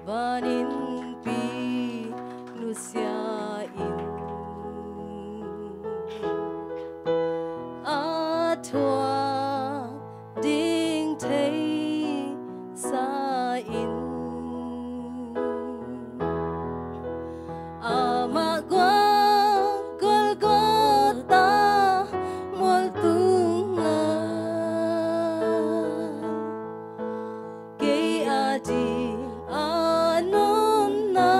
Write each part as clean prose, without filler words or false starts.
Baninpi nusyain Atwa ding thei sain Ama gua Golgota moltunga Kay adi anon na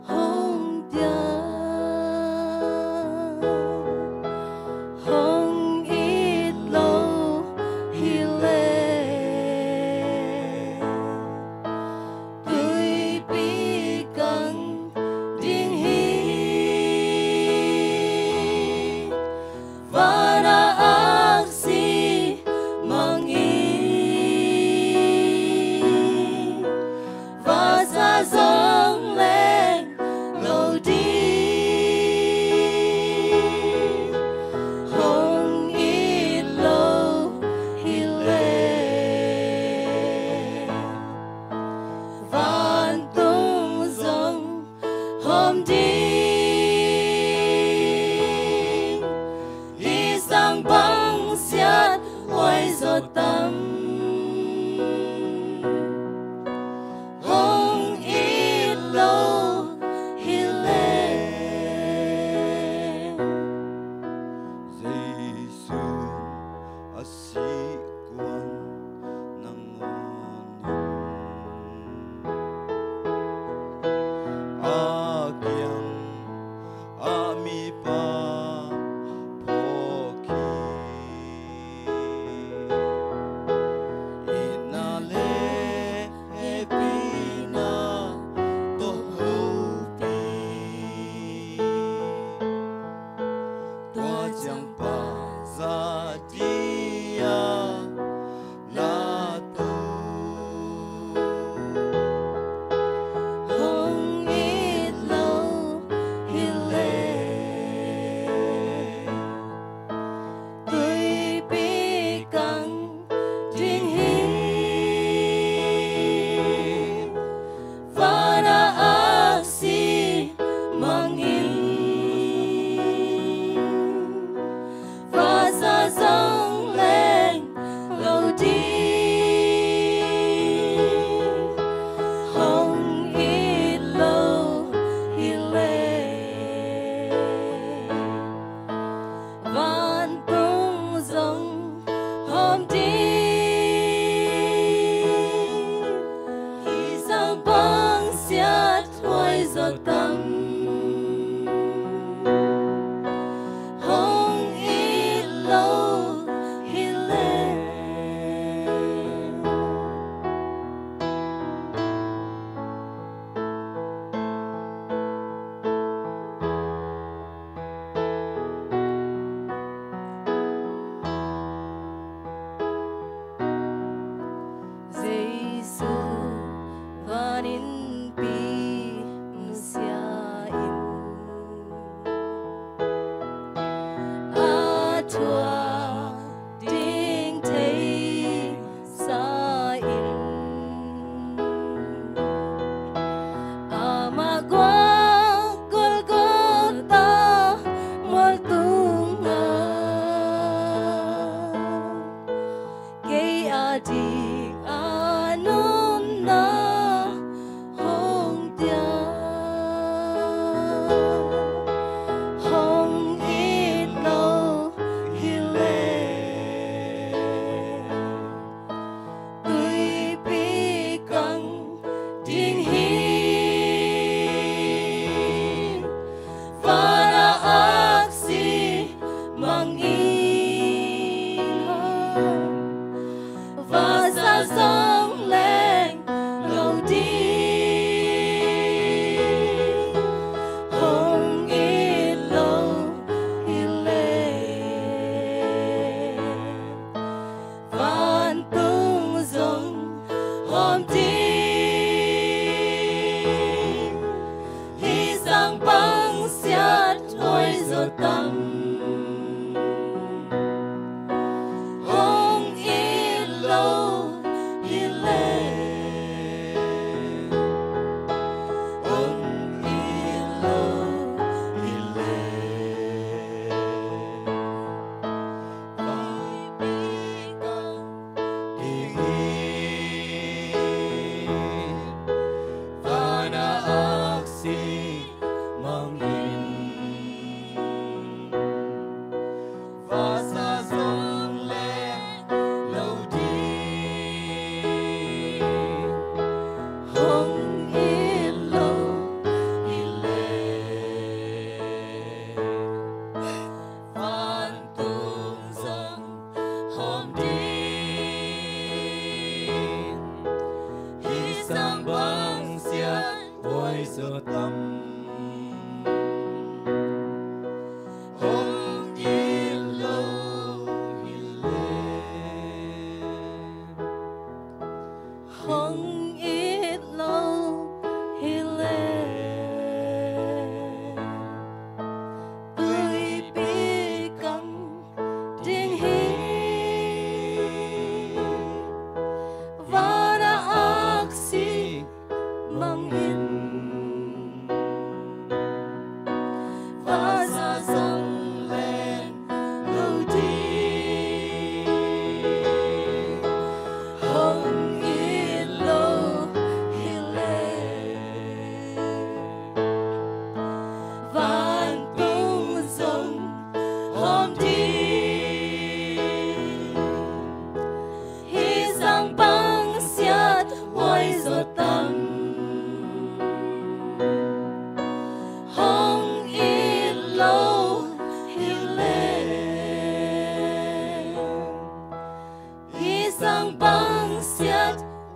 hong dia Hong ITLO hile Tui pikang ding hi Vana aksi mangi Vasa dòng lên lâu đi Hong ITLO hile Van tung dòng hôm đi Đi sang băng xiết hoài giọt tâm Hong ITLO hile Giêsu asikuan nangonin Agyang ami pa poki Inale epina tohupi Tua chẳng pa za dia la tu Hong ITLO hile Tui pikang ding hi Vana aksi mangin Vasa dòng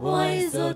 Hoài giọt